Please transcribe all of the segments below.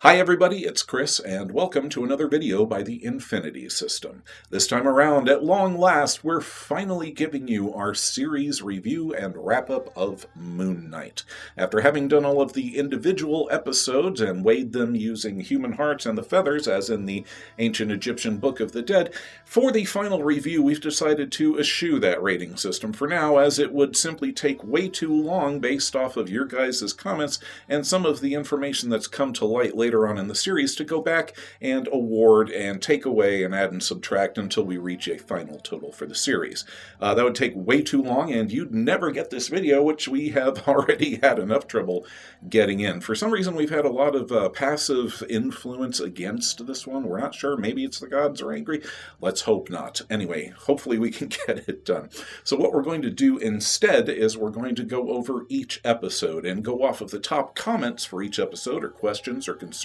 Hi everybody, it's Chris, and welcome to another video by the Infinity System. This time around, at long last, we're finally giving you our series review and wrap-up of Moon Knight. After having done all of the individual episodes and weighed them using human hearts and the feathers, as in the ancient Egyptian Book of the Dead, for the final review we've decided to eschew that rating system for now, as it would simply take way too long based off of your guys' comments and some of the information that's come to light later on in the series to go back and award and take away and add and subtract until we reach a final total for the series. That would take way too long, and you'd never get this video, which we have already had enough trouble getting in. For some reason, we've had a lot of passive influence against this one. We're not sure. Maybe it's the gods are angry. Let's hope not. Anyway, hopefully we can get it done. So what we're going to do instead is we're going to go over each episode and go off of the top comments for each episode, or questions or concerns,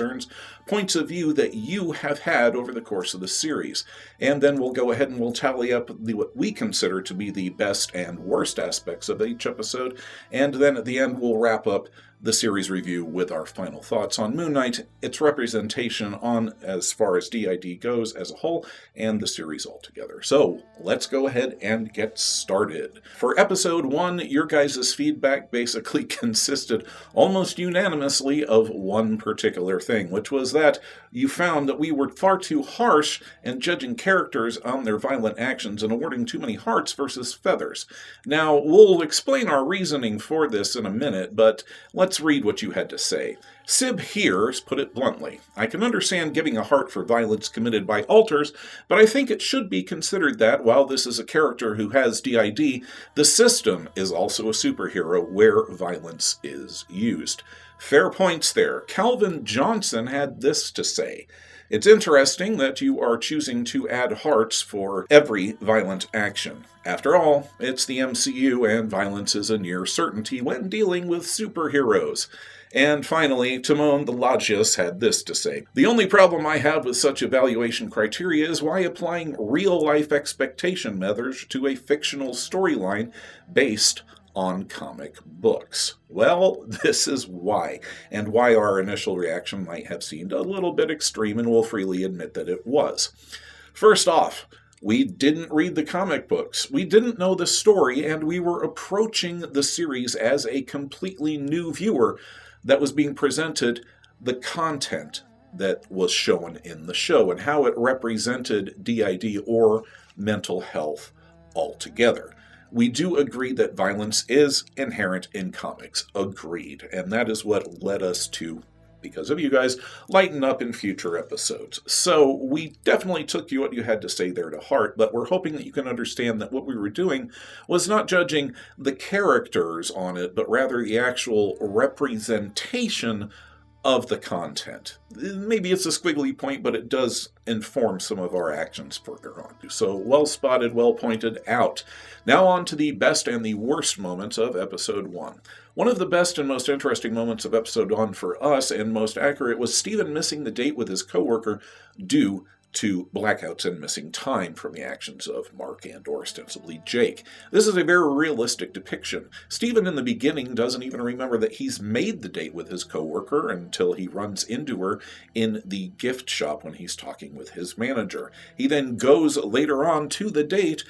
points of view that you have had over the course of the series. And then we'll go ahead and we'll tally up what we consider to be the best and worst aspects of each episode, and then at the end we'll wrap up the series review with our final thoughts on Moon Knight, its representation on as far as DID goes as a whole, and the series altogether. So let's go ahead and get started. For episode 1, your guys' feedback basically consisted almost unanimously of one particular thing, which was that you found that we were far too harsh in judging characters on their violent actions and awarding too many hearts versus feathers. Now, we'll explain our reasoning for this in a minute, but let's read what you had to say. Sib here put it bluntly. I can understand giving a heart for violence committed by alters, but I think it should be considered that, while this is a character who has DID, the system is also a superhero where violence is used. Fair points there. Calvin Johnson had this to say. It's interesting that you are choosing to add hearts for every violent action. After all, it's the MCU, and violence is a near certainty when dealing with superheroes. And finally, Timon the Lagius had this to say. The only problem I have with such evaluation criteria is why applying real-life expectation methods to a fictional storyline based on comic books. Well, this is why, and why our initial reaction might have seemed a little bit extreme, and we'll freely admit that it was. First off, we didn't read the comic books, we didn't know the story, and we were approaching the series as a completely new viewer that was being presented the content that was shown in the show and how it represented DID or mental health altogether. We do agree that violence is inherent in comics. Agreed. And that is what led us to, because of you guys, lighten up in future episodes. So we definitely took what you had to say there to heart, but we're hoping that you can understand that what we were doing was not judging the characters on it, but rather the actual representation of the content. Maybe it's a squiggly point, but it does inform some of our actions further on. So well spotted, well pointed out. Now on to the best and the worst moments of episode 1. One of the best and most interesting moments of episode 1 for us, and most accurate, was Stephen missing the date with his coworker due to blackouts and missing time from the actions of Mark and or ostensibly Jake. This is a very realistic depiction. Stephen in the beginning doesn't even remember that he's made the date with his coworker until he runs into her in the gift shop when he's talking with his manager. He then goes later on to the date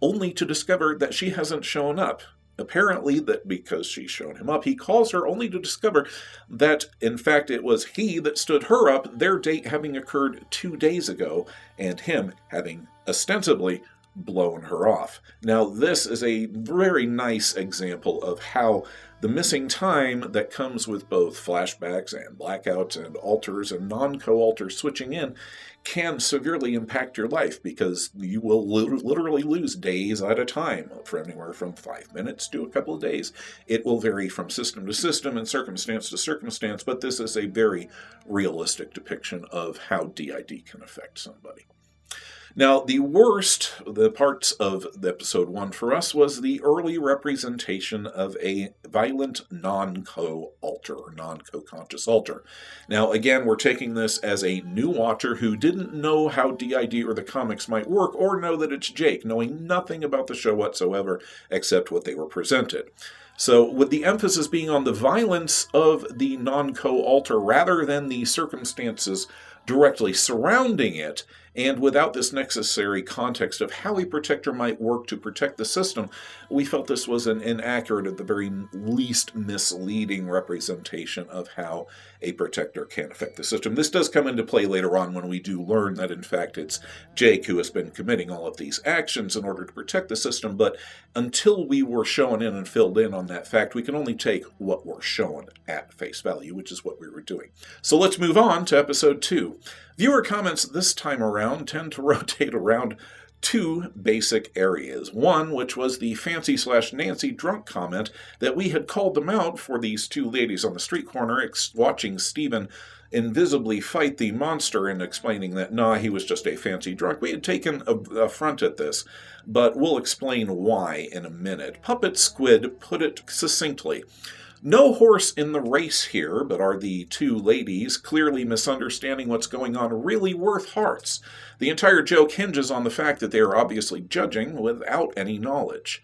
only to discover that she hasn't shown up. Apparently, that because she's shown him up, he calls her only to discover that, in fact, it was he that stood her up, their date having occurred 2 days ago, and him having ostensibly blown her off. Now, this is a very nice example of how the missing time that comes with both flashbacks and blackouts and alters and non-co-alter switching in can severely impact your life, because you will literally lose days at a time, for anywhere from 5 minutes to a couple of days. It will vary from system to system and circumstance to circumstance, but this is a very realistic depiction of how DID can affect somebody. Now, the worst, the parts of the episode 1 for us, was the early representation of a violent non-co-alter, or non-co-conscious alter. Now, again, we're taking this as a new watcher who didn't know how DID or the comics might work, or know that it's Jake, knowing nothing about the show whatsoever except what they were presented. So with the emphasis being on the violence of the non-co-alter rather than the circumstances directly surrounding it, and without this necessary context of how a protector might work to protect the system, we felt this was an inaccurate, at the very least misleading representation of how a protector can affect the system. This does come into play later on when we do learn that, in fact, it's Jake who has been committing all of these actions in order to protect the system, but until we were shown in and filled in on that fact, we can only take what we're shown at face value, which is what we were doing. So let's move on to episode 2. Viewer comments this time around tend to rotate around two basic areas. One, which was the Fancy/Nancy drunk comment that we had called them out for these two ladies on the street corner watching Stephen invisibly fight the monster and explaining that, he was just a fancy drunk. We had taken a front at this, but we'll explain why in a minute. Puppet Squid put it succinctly. No horse in the race here, but are the two ladies clearly misunderstanding what's going on really worth hearts? The entire joke hinges on the fact that they are obviously judging without any knowledge.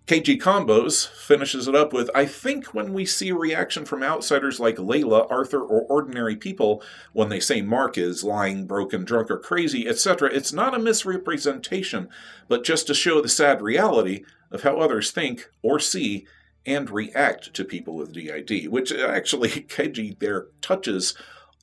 KG Combos finishes it up with, I think when we see a reaction from outsiders like Layla, Arthur, or ordinary people when they say Mark is lying, broken, drunk, or crazy, etc., it's not a misrepresentation, but just to show the sad reality of how others think or see and react to people with DID, which actually KG there touches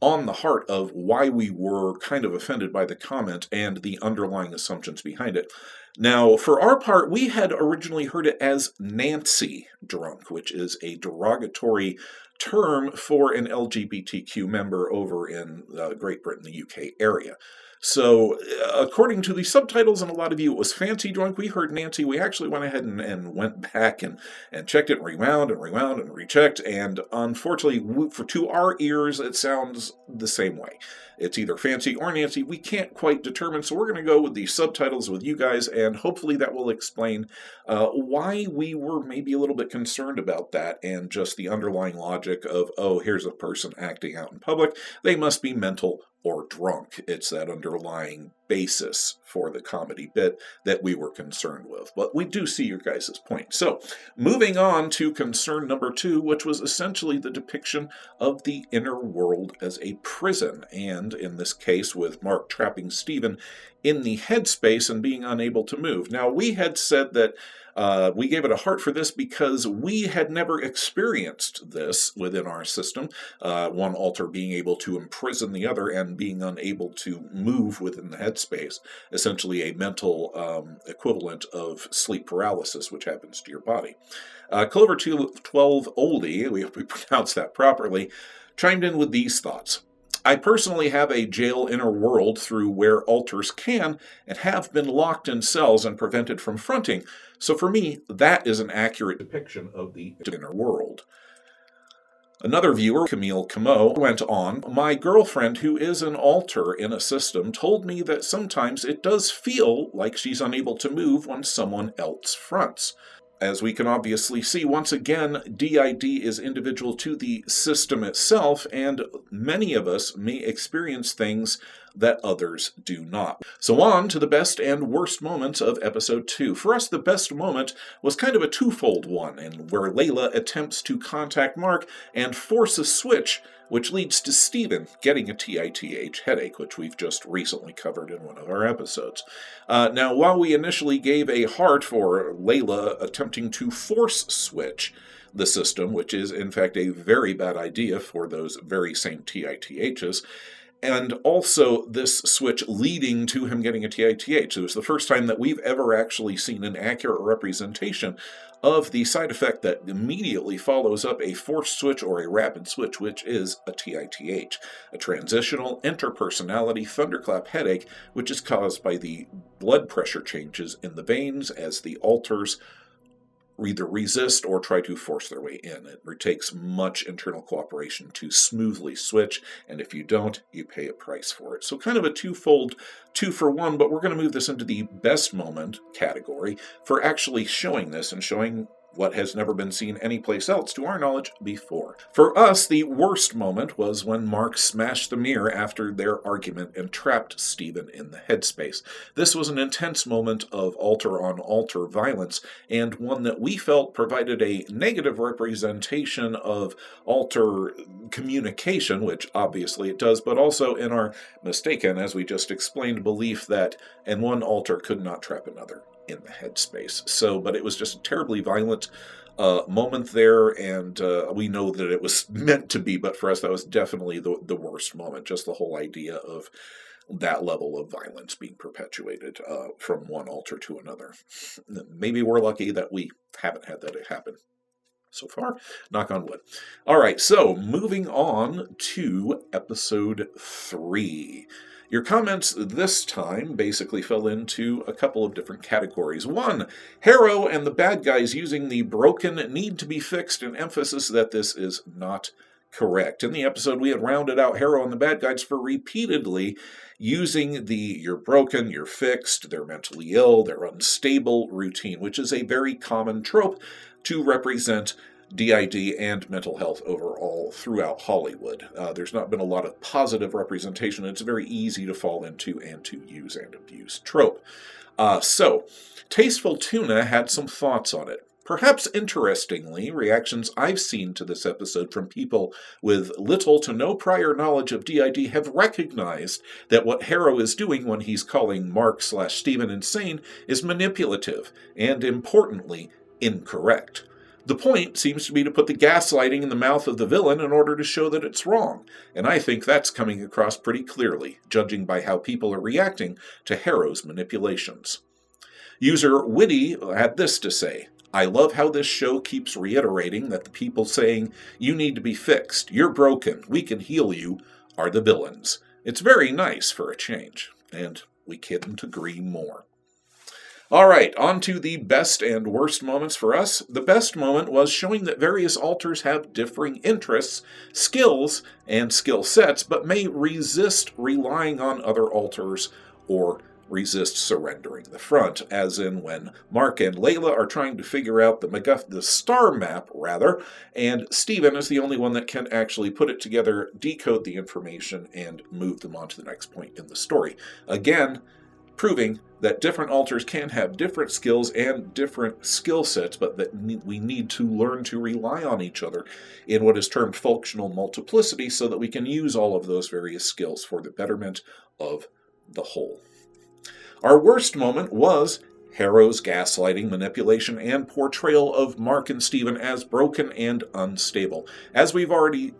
on the heart of why we were kind of offended by the comment and the underlying assumptions behind it. Now, for our part, we had originally heard it as Nancy drunk, which is a derogatory term for an LGBTQ member over in Great Britain, the UK area. So, according to the subtitles, and a lot of you, it was fancy drunk. We heard Nancy. We actually went ahead and went back and checked it, and rewound and rechecked. And unfortunately, to our ears, it sounds the same way. It's either Fancy or Nancy. We can't quite determine, so we're going to go with the subtitles with you guys, and hopefully that will explain why we were maybe a little bit concerned about that and just the underlying logic of, here's a person acting out in public. They must be mental or drunk. It's that underlying basis for the comedy bit that we were concerned with. But we do see your guys' point. So, moving on to concern number 2, which was essentially the depiction of the inner world as a prison, and in this case with Mark trapping Stephen in the headspace and being unable to move. Now, we had said that we gave it a heart for this because we had never experienced this within our system, one alter being able to imprison the other and being unable to move within the headspace, essentially a mental equivalent of sleep paralysis, which happens to your body. Clover 212 Oldie, we hope we pronounced that properly, chimed in with these thoughts. I personally have a jail inner world through where alters can and have been locked in cells and prevented from fronting, so for me, that is an accurate depiction of the inner world. Another viewer, Camille Camo, went on, my girlfriend, who is an alter in a system, told me that sometimes it does feel like she's unable to move when someone else fronts. As we can obviously see, once again, DID is individual to the system itself, and many of us may experience things that others do not. So on to the best and worst moments of episode 2. For us, the best moment was kind of a twofold one, and where Layla attempts to contact Mark and force a switch, which leads to Stephen getting a TITH headache, which we've just recently covered in one of our episodes. Now, while we initially gave a heart for Layla attempting to force switch the system, which is in fact a very bad idea for those very same TITHs, and also this switch leading to him getting a TITH. It was the first time that we've ever actually seen an accurate representation of the side effect that immediately follows up a forced switch or a rapid switch, which is a TITH, a transitional interpersonality thunderclap headache, which is caused by the blood pressure changes in the veins as the alters either resist or try to force their way in. It takes much internal cooperation to smoothly switch, and if you don't, you pay a price for it. So kind of a twofold 2-for-1, but we're going to move this into the best moment category for actually showing this and showing what has never been seen anyplace else, to our knowledge, before. For us, the worst moment was when Mark smashed the mirror after their argument and trapped Stephen in the headspace. This was an intense moment of altar-on-altar violence, and one that we felt provided a negative representation of altar communication, which obviously it does, but also in our mistaken, as we just explained, belief that and one altar could not trap another in the headspace. But it was just a terribly violent moment there, and we know that it was meant to be, but for us that was definitely the worst moment, just the whole idea of that level of violence being perpetuated from one altar to another. Maybe we're lucky that we haven't had that happen so far, knock on wood. All right, so moving on to episode 3. Your comments this time basically fell into a couple of different categories. 1, Harrow and the bad guys using the broken need to be fixed, and emphasis that this is not correct. In the episode, we had rounded out Harrow and the bad guys for repeatedly using the you're broken, you're fixed, they're mentally ill, they're unstable routine, which is a very common trope to represent DID and mental health overall throughout Hollywood. There's not been a lot of positive representation. It's very easy to fall into and to use and abuse trope. So, Tasteful Tuna had some thoughts on it. Perhaps interestingly, reactions I've seen to this episode from people with little to no prior knowledge of DID have recognized that what Harrow is doing when he's calling Mark/Stephen insane is manipulative and, importantly, incorrect. The point seems to be to put the gaslighting in the mouth of the villain in order to show that it's wrong, and I think that's coming across pretty clearly, judging by how people are reacting to Harrow's manipulations. User Witty had this to say: I love how this show keeps reiterating that the people saying, you need to be fixed, you're broken, we can heal you, are the villains. It's very nice for a change, and we couldn't agree more. All right, on to the best and worst moments for us. The best moment was showing that various alters have differing interests, skills, and skill sets, but may resist relying on other alters or resist surrendering the front, as in when Mark and Layla are trying to figure out the star map, and Stephen is the only one that can actually put it together, decode the information, and move them on to the next point in the story. Again, proving that different alters can have different skills and different skill sets, but that we need to learn to rely on each other in what is termed functional multiplicity so that we can use all of those various skills for the betterment of the whole. Our worst moment was Harrow's gaslighting, manipulation, and portrayal of Mark and Stephen as broken and unstable. As we've already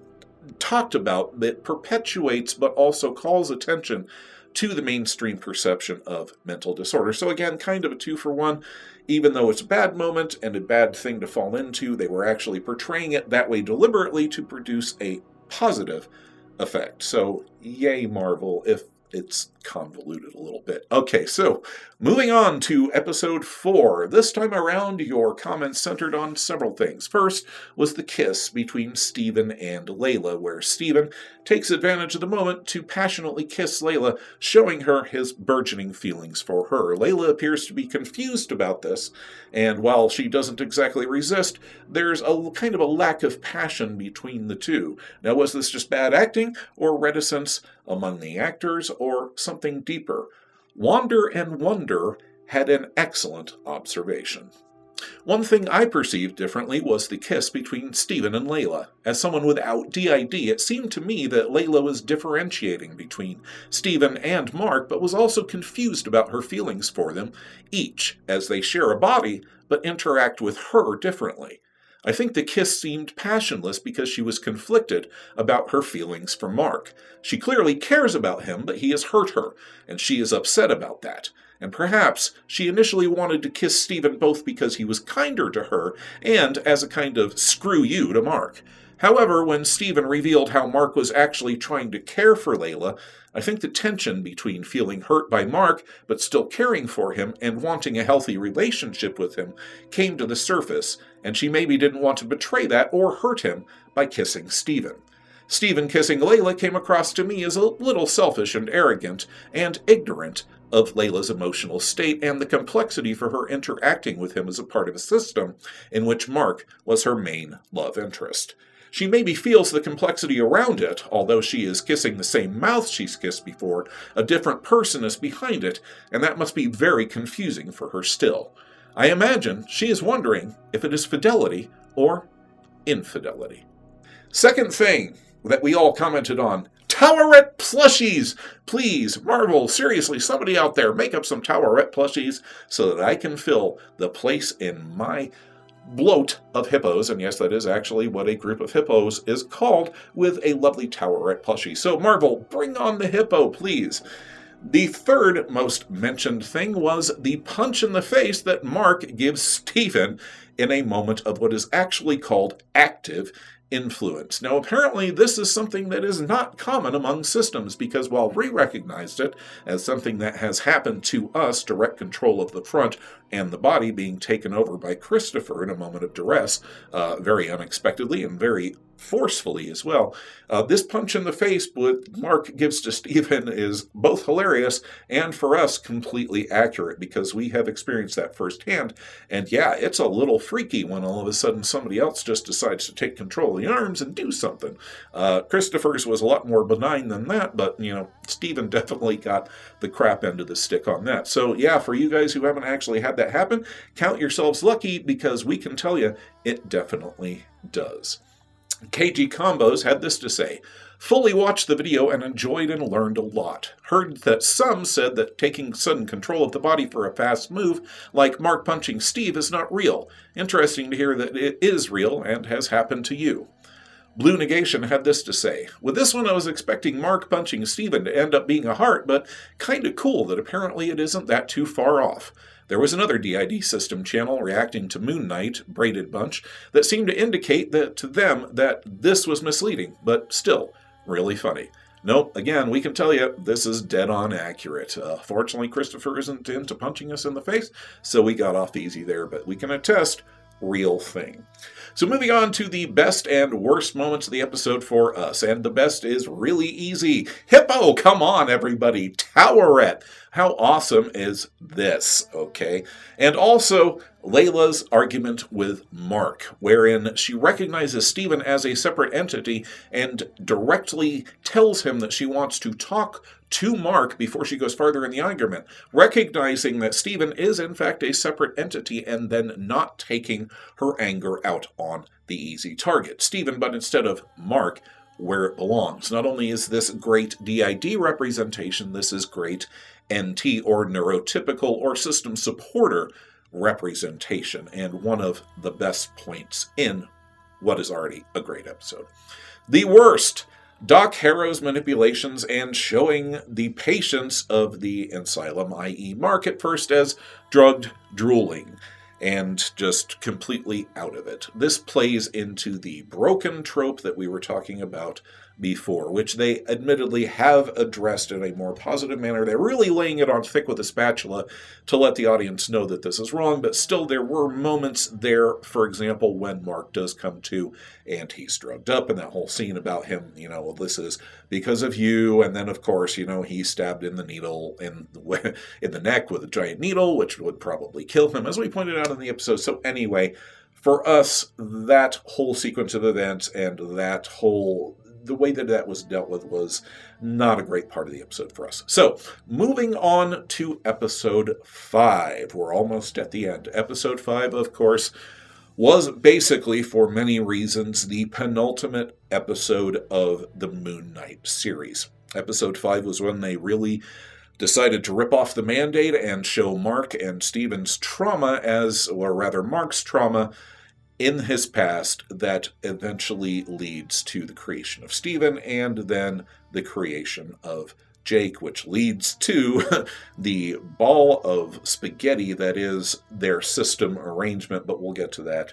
talked about, that perpetuates but also calls attention to the mainstream perception of mental disorder. So again, kind of a 2-for-1. Even though it's a bad moment and a bad thing to fall into, they were actually portraying it that way deliberately to produce a positive effect. So yay, Marvel, if it's convoluted a little bit. Okay, so moving on to episode 4. This time around, your comments centered on several things. First was the kiss between Stephen and Layla, where Stephen takes advantage of the moment to passionately kiss Layla, showing her his burgeoning feelings for her. Layla appears to be confused about this, and while she doesn't exactly resist, there's a kind of a lack of passion between the two. Now, was this just bad acting, or reticence among the actors, or something deeper? Wander and Wonder had an excellent observation. One thing I perceived differently was the kiss between Stephen and Layla. As someone without DID, it seemed to me that Layla was differentiating between Stephen and Mark, but was also confused about her feelings for them, each, as they share a body, but interact with her differently. I think the kiss seemed passionless because she was conflicted about her feelings for Mark. She clearly cares about him, but he has hurt her, and she is upset about that. And perhaps she initially wanted to kiss Stephen both because he was kinder to her and as a kind of screw you to Mark. However, when Stephen revealed how Mark was actually trying to care for Layla, I think the tension between feeling hurt by Mark but still caring for him and wanting a healthy relationship with him came to the surface, and she maybe didn't want to betray that or hurt him by kissing Stephen. Stephen kissing Layla came across to me as a little selfish and arrogant and ignorant of Layla's emotional state and the complexity for her interacting with him as a part of a system in which Mark was her main love interest. She maybe feels the complexity around it, although she is kissing the same mouth she's kissed before, a different person is behind it, and that must be very confusing for her still. I imagine she is wondering if it is fidelity or infidelity. Second thing that we all commented on, Towerette plushies! Please, Marvel, seriously, somebody out there, make up some Towerette plushies so that I can fill the place in my bloat of hippos, and yes, that is actually what a group of hippos is called, with a lovely Towerette plushie. So Marvel, bring on the hippo, please. The third most mentioned thing was the punch in the face that Mark gives Steven in a moment of what is actually called active influence. Now, apparently, this is something that is not common among systems, because while we recognized it as something that has happened to us, direct control of the front and the body being taken over by Christopher in a moment of duress, very unexpectedly and very forcefully as well. This punch in the face what Mark gives to Steven is both hilarious and, for us, completely accurate, because we have experienced that firsthand. And yeah, it's a little freaky when all of a sudden somebody else just decides to take control of the arms and do something. Christopher's was a lot more benign than that, but, Steven definitely got the crap end of the stick on that. So yeah, for you guys who haven't actually had that happen, count yourselves lucky, because we can tell you it definitely does. KG Combos had this to say: fully watched the video and enjoyed and learned a lot. Heard that some said that taking sudden control of the body for a fast move, like Mark punching Steve, is not real. Interesting to hear that it is real and has happened to you. Blue Negation had this to say: with this one I was expecting Mark punching Steven to end up being a heart, but kinda cool that apparently it isn't that too far off. There was another DID system channel reacting to Moon Knight, Braided Bunch, that seemed to indicate that to them that this was misleading, but still, really funny. Nope, again, we can tell you, this is dead on accurate. Fortunately, Christopher isn't into punching us in the face, so we got off easy there, but we can attest, real thing. So moving on to the best and worst moments of the episode for us, and the best is really easy. Hippo, come on everybody, Towerette. How awesome is this, okay? And also, Layla's argument with Mark, wherein she recognizes Steven as a separate entity and directly tells him that she wants to talk to Mark before she goes farther in the argument, recognizing that Steven is in fact a separate entity and then not taking her anger out on the easy target, Steven, but instead of Mark, where it belongs. Not only is this great DID representation, this is great NT or neurotypical or system supporter representation, and one of the best points in what is already a great episode. The worst: Doc Harrow's manipulations and showing the patients of the asylum, i.e. Mark at first, as drugged drooling and just completely out of it. This plays into the broken trope that we were talking about before, which they admittedly have addressed in a more positive manner. They're really laying it on thick with a spatula to let the audience know that this is wrong, but still there were moments there, for example, when Mark does come to and he's drugged up, and that whole scene about him, well, this is because of you, and then of course, he's stabbed in the needle in the neck with a giant needle, which would probably kill him, as we pointed out in the episode. So anyway, for us, that whole sequence of events and the way that was dealt with was not a great part of the episode for us. So, moving on to episode 5. We're almost at the end. Episode 5, of course, was basically, for many reasons, the penultimate episode of the Moon Knight series. Episode 5 was when they really decided to rip off the Mandate and show Mark and Steven's trauma Mark's trauma in his past that eventually leads to the creation of Steven and then the creation of Jake, which leads to the ball of spaghetti that is their system arrangement, but we'll get to that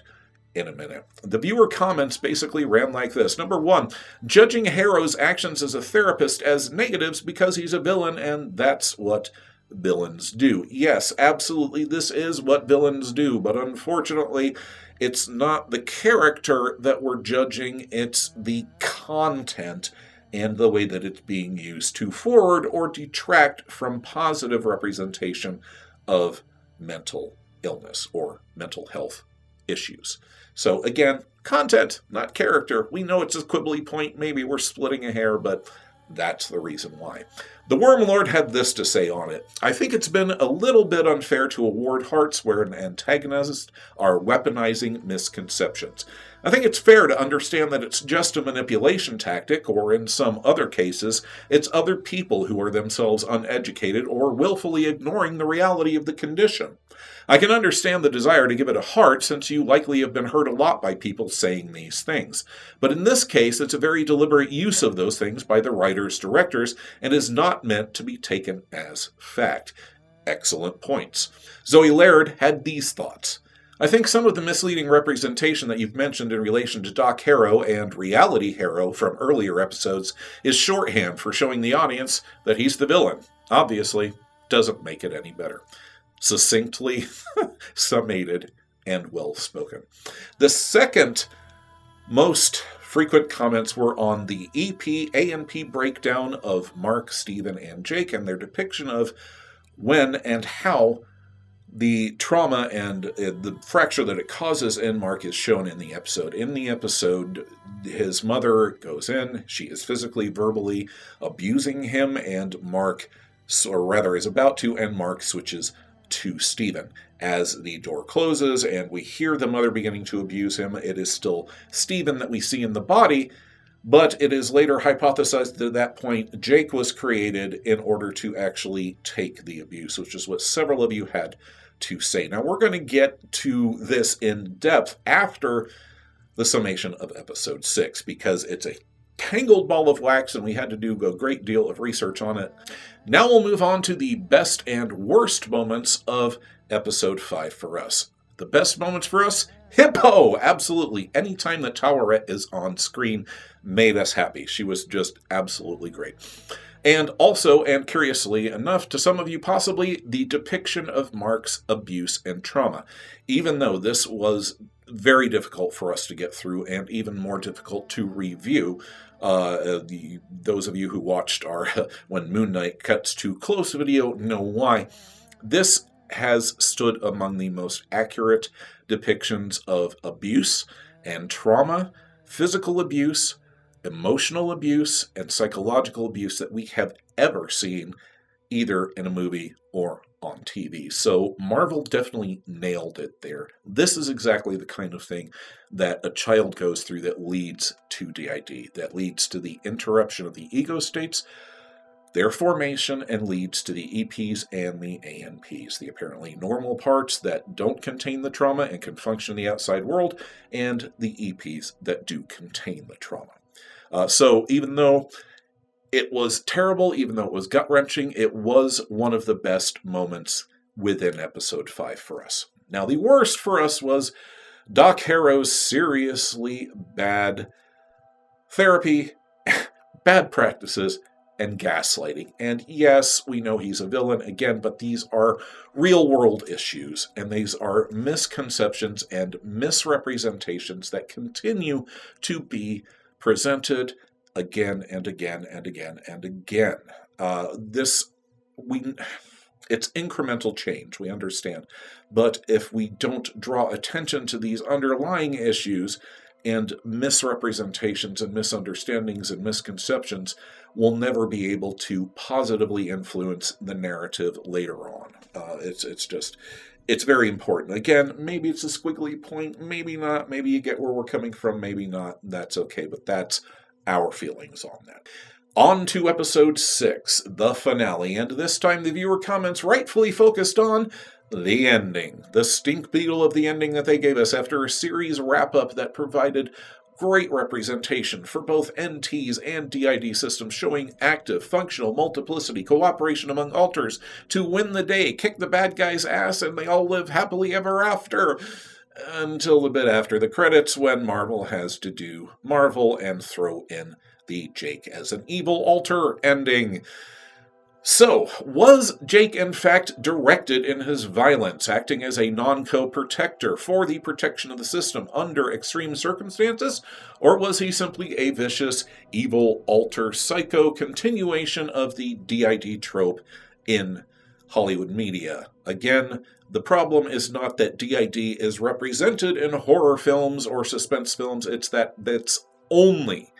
in a minute. The viewer comments basically ran like this. Number 1, judging Harrow's actions as a therapist as negatives because he's a villain, and that's what villains do. Yes, absolutely, this is what villains do, but unfortunately, it's not the character that we're judging, it's the content and the way that it's being used to forward or detract from positive representation of mental illness or mental health issues. So again, content, not character. We know it's a quibbly point. Maybe we're splitting a hair, but that's the reason why. The Worm Lord had this to say on it. I think it's been a little bit unfair to award hearts where an antagonist are weaponizing misconceptions. I think it's fair to understand that it's just a manipulation tactic, or in some other cases, it's other people who are themselves uneducated or willfully ignoring the reality of the condition. I can understand the desire to give it a heart, since you likely have been hurt a lot by people saying these things. But in this case, it's a very deliberate use of those things by the writers-directors, and is not meant to be taken as fact. Excellent points. Zoe Laird had these thoughts. I think some of the misleading representation that you've mentioned in relation to Doc Harrow and Reality Harrow from earlier episodes is shorthand for showing the audience that he's the villain. Obviously, doesn't make it any better. Succinctly, summated, and well-spoken. The second most frequent comments were on the EP A&P breakdown of Mark, Stephen, and Jake, and their depiction of when and how the trauma and the fracture that it causes in Mark is shown in the episode. In the episode, his mother goes in, she is physically, verbally abusing him, and Mark, or rather is about to, and Mark switches to Stephen. As the door closes and we hear the mother beginning to abuse him, it is still Stephen that we see in the body, but it is later hypothesized that at that point Jake was created in order to actually take the abuse, which is what several of you had to say. Now we're going to get to this in depth after the summation of episode 6, because it's a tangled ball of wax and we had to do a great deal of research on it. Now we'll move on to the best and worst moments of episode 5 for us. The best moments for us? Hippo! Absolutely. Anytime that Towerette is on screen made us happy. She was just absolutely great. And also, and curiously enough, to some of you possibly, the depiction of Mark's abuse and trauma. Even though this was very difficult for us to get through and even more difficult to review, those of you who watched our When Moon Knight Cuts Too Close video know why. This has stood among the most accurate depictions of abuse and trauma, physical abuse, emotional abuse, and psychological abuse that we have ever seen, either in a movie or on TV. So Marvel definitely nailed it there. This is exactly the kind of thing that a child goes through that leads to DID, that leads to the interruption of the ego states, their formation, and leads to the EPs and the ANPs, the apparently normal parts that don't contain the trauma and can function in the outside world, and the EPs that do contain the trauma. So even though it was terrible, even though it was gut-wrenching, it was one of the best moments within episode 5 for us. Now, the worst for us was Doc Harrow's seriously bad therapy, bad practices, and gaslighting. And yes, we know he's a villain again, but these are real-world issues, and these are misconceptions and misrepresentations that continue to be presented again and again and again and again. It's incremental change, we understand. But if we don't draw attention to these underlying issues and misrepresentations and misunderstandings and misconceptions, we'll never be able to positively influence the narrative later on. It's very important. Again, maybe it's a squiggly point, maybe not, maybe you get where we're coming from, maybe not, that's okay, but that's our feelings on that. On to episode 6, the finale, and this time the viewer comments rightfully focused on the ending, the stink beetle of the ending that they gave us after a series wrap-up that provided great representation for both NTs and DID systems, showing active, functional multiplicity, cooperation among alters to win the day, kick the bad guy's ass, and they all live happily ever after. Until the bit after the credits, when Marvel has to do Marvel and throw in the Jake as an evil alter ending. So, was Jake in fact directed in his violence, acting as a non-co-protector for the protection of the system under extreme circumstances? Or was he simply a vicious, evil, alter psycho continuation of the DID trope in Hollywood media? Again, the problem is not that DID is represented in horror films or suspense films, it's that it's only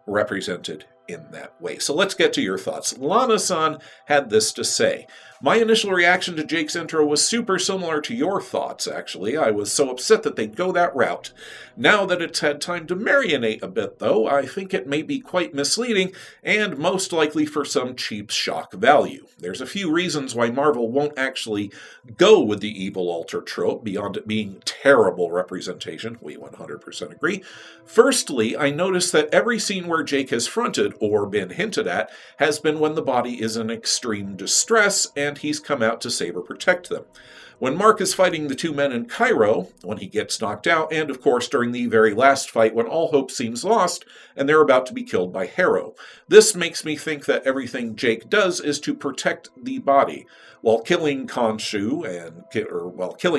represented in that way. So let's get to your thoughts. Lana-san had this to say. My initial reaction to Jake's intro was super similar to your thoughts, actually. I was so upset that they'd go that route. Now that it's had time to marinate a bit, though, I think it may be quite misleading and most likely for some cheap shock value. There's a few reasons why Marvel won't actually go with the evil alter trope beyond it being terrible representation. We 100% agree. Firstly, I noticed that every scene where Jake has fronted or been hinted at has been when the body is in extreme distress and he's come out to save or protect them. When Mark is fighting the two men in Cairo, when he gets knocked out, and of course during the very last fight when all hope seems lost and they're about to be killed by Harrow. This makes me think that everything Jake does is to protect the body. While killing killing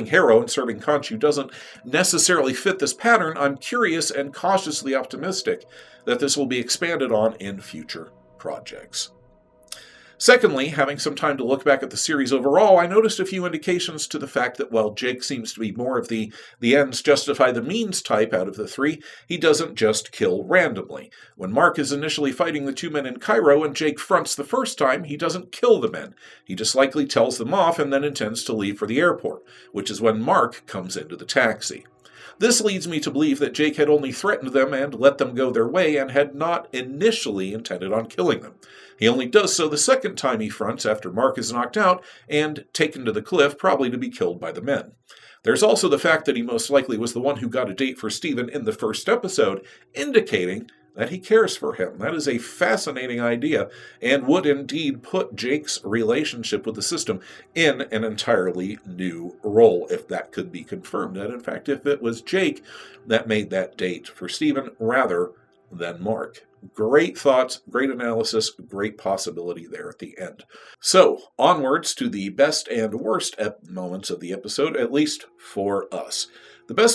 Harrow and serving Khonshu doesn't necessarily fit this pattern, I'm curious and cautiously optimistic that this will be expanded on in future projects. Secondly, having some time to look back at the series overall, I noticed a few indications to the fact that while Jake seems to be more of the ends justify the means type out of the three, he doesn't just kill randomly. When Mark is initially fighting the two men in Cairo and Jake fronts the first time, he doesn't kill the men. He just likely tells them off and then intends to leave for the airport, which is when Mark comes into the taxi. This leads me to believe that Jake had only threatened them and let them go their way and had not initially intended on killing them. He only does so the second time he fronts after Mark is knocked out and taken to the cliff, probably to be killed by the men. There's also the fact that he most likely was the one who got a date for Steven in the first episode, indicating that he cares for him. That is a fascinating idea and would indeed put Jake's relationship with the system in an entirely new role, if that could be confirmed. And in fact, if it was Jake that made that date for Steven rather than Mark. Great thoughts, great analysis, great possibility there at the end. So, onwards to the best and worst moments of the episode, at least for us.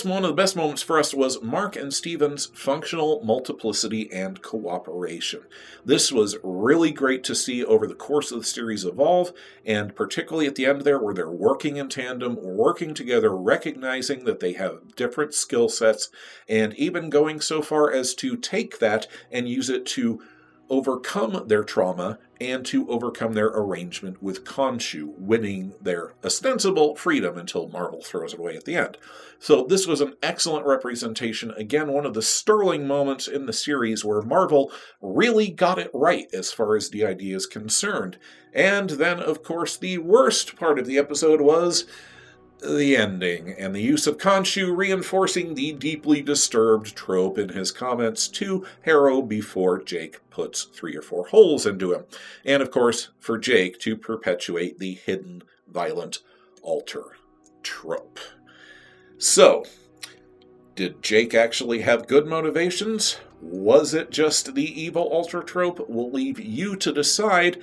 One of the best moments for us was Mark and Steven's functional multiplicity and cooperation. This was really great to see over the course of the series evolve, and particularly at the end there where they're working in tandem, working together, recognizing that they have different skill sets, and even going so far as to take that and use it to overcome their trauma and to overcome their arrangement with Khonshu, winning their ostensible freedom until Marvel throws it away at the end. So this was an excellent representation. Again, one of the sterling moments in the series where Marvel really got it right as far as the idea is concerned. And then, of course, the worst part of the episode was the ending, and the use of Khonshu reinforcing the deeply disturbed trope in his comments to Harrow before Jake puts 3 or 4 holes into him. And, of course, for Jake to perpetuate the hidden, violent alter trope. So, did Jake actually have good motivations? Was it just the evil alter trope? We'll leave you to decide.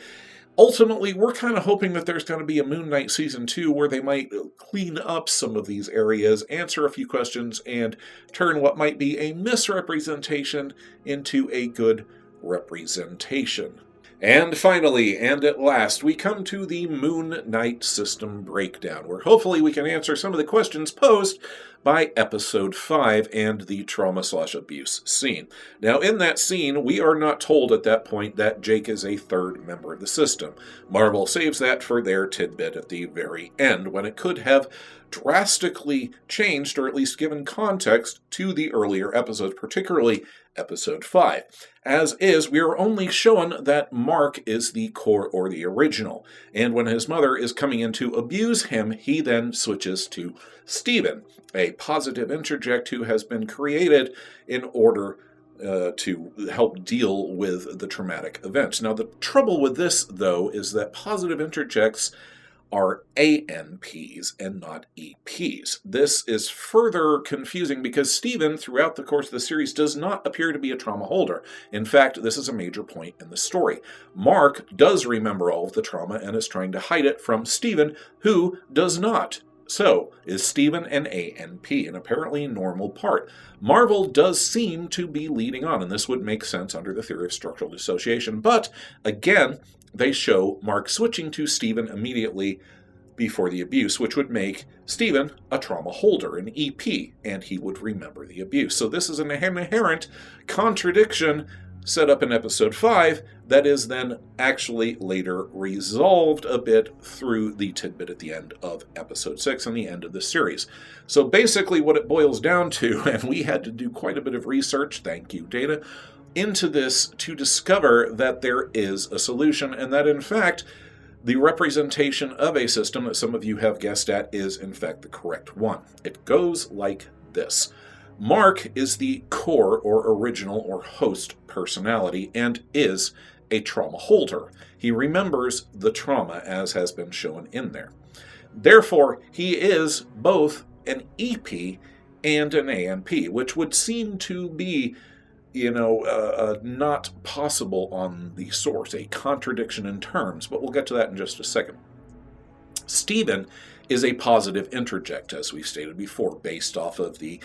Ultimately, we're kind of hoping that there's going to be a Moon Knight Season 2 where they might clean up some of these areas, answer a few questions, and turn what might be a misrepresentation into a good representation. And finally, and at last, we come to the Moon Knight system breakdown, where hopefully we can answer some of the questions posed by Episode 5 and the trauma/abuse scene. Now, in that scene, we are not told at that point that Jake is a third member of the system. Marvel saves that for their tidbit at the very end, when it could have drastically changed, or at least given context to the earlier episodes, particularly Episode 5. As is, we are only shown that Mark is the core or the original, and when his mother is coming in to abuse him, he then switches to Steven, a positive interject who has been created in order to help deal with the traumatic events. Now, the trouble with this, though, is that positive interjects are ANPs and not EPs. This is further confusing because Stephen, throughout the course of the series, does not appear to be a trauma holder. In fact, this is a major point in the story. Mark does remember all of the trauma and is trying to hide it from Stephen, who does not. So, is Stephen an ANP, an apparently normal part? Marvel does seem to be leading on, and this would make sense under the theory of structural dissociation, but, again, they show Mark switching to Stephen immediately before the abuse, which would make Stephen a trauma holder, an EP, and he would remember the abuse. So this is an inherent contradiction set up in episode 5 that is then actually later resolved a bit through the tidbit at the end of episode 6 and the end of the series. So basically what it boils down to, and we had to do quite a bit of research, thank you Data, into this to discover that there is a solution and that in fact the representation of a system that some of you have guessed at is in fact the correct one. It goes like this. Mark is the core or original or host personality and is a trauma holder. He remembers the trauma as has been shown in there. Therefore, he is both an EP and an ANP, which would seem to be, not possible on the source, a contradiction in terms, but we'll get to that in just a second. Stephen is a positive interject, as we stated before, based off of the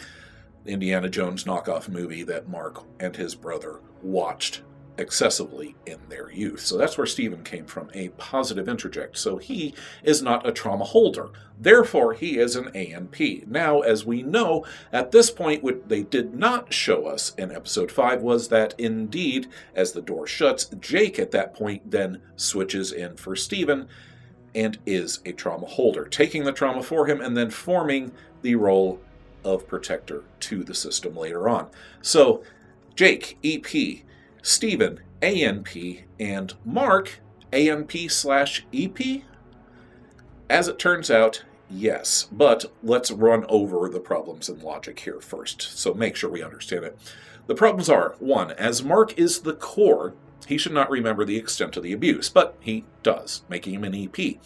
Indiana Jones knockoff movie that Mark and his brother watched excessively in their youth. So that's where Stephen came from, a positive interject. So he is not a trauma holder. Therefore, he is an ANP. Now, as we know, at this point, what they did not show us in episode 5 was that indeed, as the door shuts, Jake at that point then switches in for Stephen and is a trauma holder, taking the trauma for him and then forming the role of protector to the system later on. So, Jake, EP, Stephen, ANP, and Mark, ANP/EP? As it turns out, yes. But let's run over the problems and logic here first, so make sure we understand it. The problems are, 1, as Mark is the core, he should not remember the extent of the abuse, but he does, making him an EP.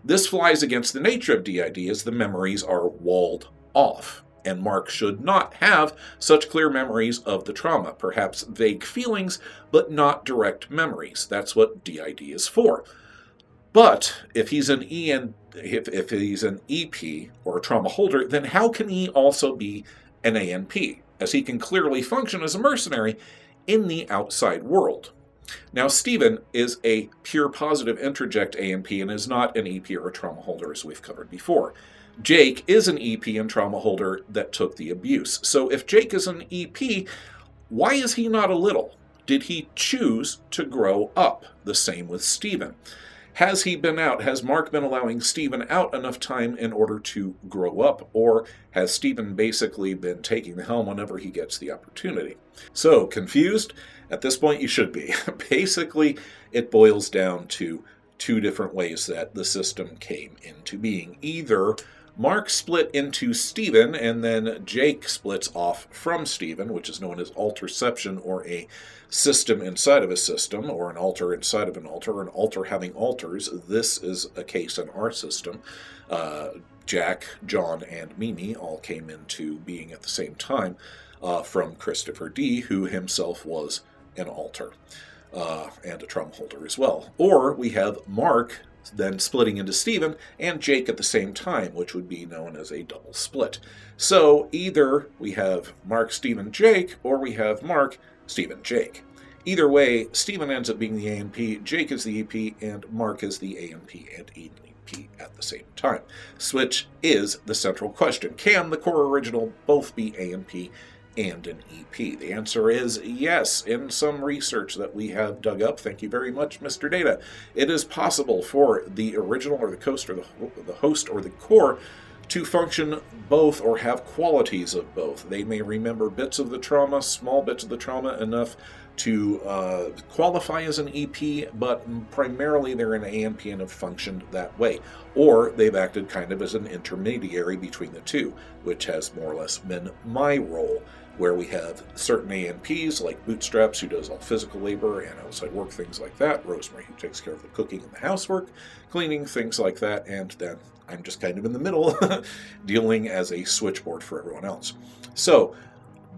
This flies against the nature of DID as the memories are walled off. And Mark should not have such clear memories of the trauma, perhaps vague feelings, but not direct memories. That's what DID is for. But if he's an if he's an EP or a trauma holder, then how can he also be an ANP, as he can clearly function as a mercenary in the outside world? Now, Stephen is a pure positive interject ANP and is not an EP or a trauma holder, as we've covered before. Jake is an EP and trauma holder that took the abuse. So if Jake is an EP, why is he not a little? Did he choose to grow up? The same with Stephen. Has he been out? Has Mark been allowing Stephen out enough time in order to grow up? Or has Stephen basically been taking the helm whenever he gets the opportunity? So, confused? At this point, you should be. Basically, it boils down to 2 different ways that the system came into being. Either Mark split into Stephen, and then Jake splits off from Stephen, which is known as alterception, or a system inside of a system, or an alter inside of an alter having alters. This is a case in our system. Jack, John, and Mimi all came into being at the same time from Christopher D., who himself was an alter and a trauma holder as well. Or we have Mark then splitting into Stephen and Jake at the same time, which would be known as a double split. So either we have Mark, Stephen, Jake, or we have Mark, Stephen, Jake. Either way, Stephen ends up being the ANP, Jake is the EP, and Mark is the ANP and EP at the same time. Which is the central question. Can the core original both be ANP and an EP? The answer is yes. In some research that we have dug up, thank you very much, Mr. Data, it is possible for the original or the host or the core to function both or have qualities of both. They may remember bits of the trauma, small bits of the trauma, enough to qualify as an EP, but primarily they're an ANP and have functioned that way. Or they've acted kind of as an intermediary between the two, which has more or less been my role where we have certain ANPs like Bootstraps, who does all physical labor and outside work, things like that, Rosemary, who takes care of the cooking and the housework, cleaning, things like that, and then I'm just kind of in the middle, dealing as a switchboard for everyone else. So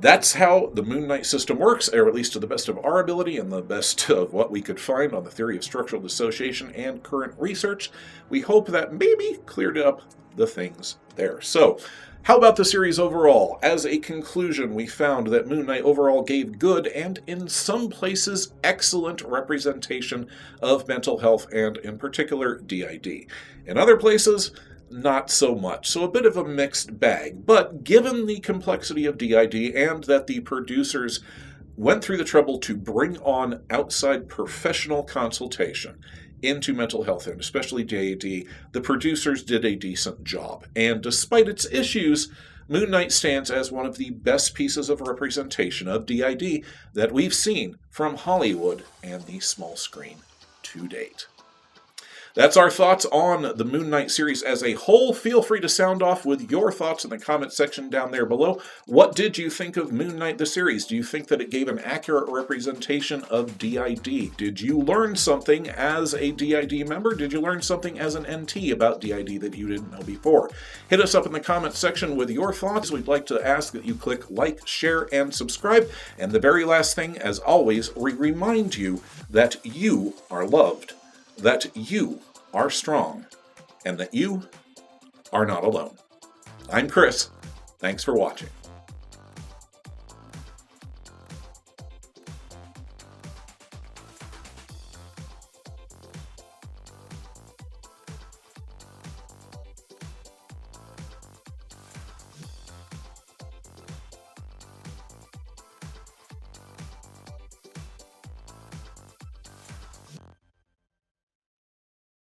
that's how the Moon Knight system works, or at least to the best of our ability and the best of what we could find on the theory of structural dissociation and current research. We hope that maybe cleared up the things there. So, how about the series overall? As a conclusion, we found that Moon Knight overall gave good and, in some places, excellent representation of mental health and, in particular, DID. In other places, not so much. So a bit of a mixed bag. But given the complexity of DID and that the producers went through the trouble to bring on outside professional consultation into mental health and especially DID, the producers did a decent job. And despite its issues, Moon Knight stands as one of the best pieces of representation of DID that we've seen from Hollywood and the small screen to date. That's our thoughts on the Moon Knight series as a whole. Feel free to sound off with your thoughts in the comment section down there below. What did you think of Moon Knight the series? Do you think that it gave an accurate representation of DID? Did you learn something as a DID member? Did you learn something as an NT about DID that you didn't know before? Hit us up in the comment section with your thoughts. We'd like to ask that you click like, share, and subscribe. And the very last thing, as always, we remind you that you are loved, that you are strong, and that you are not alone. I'm Chris. Thanks for watching.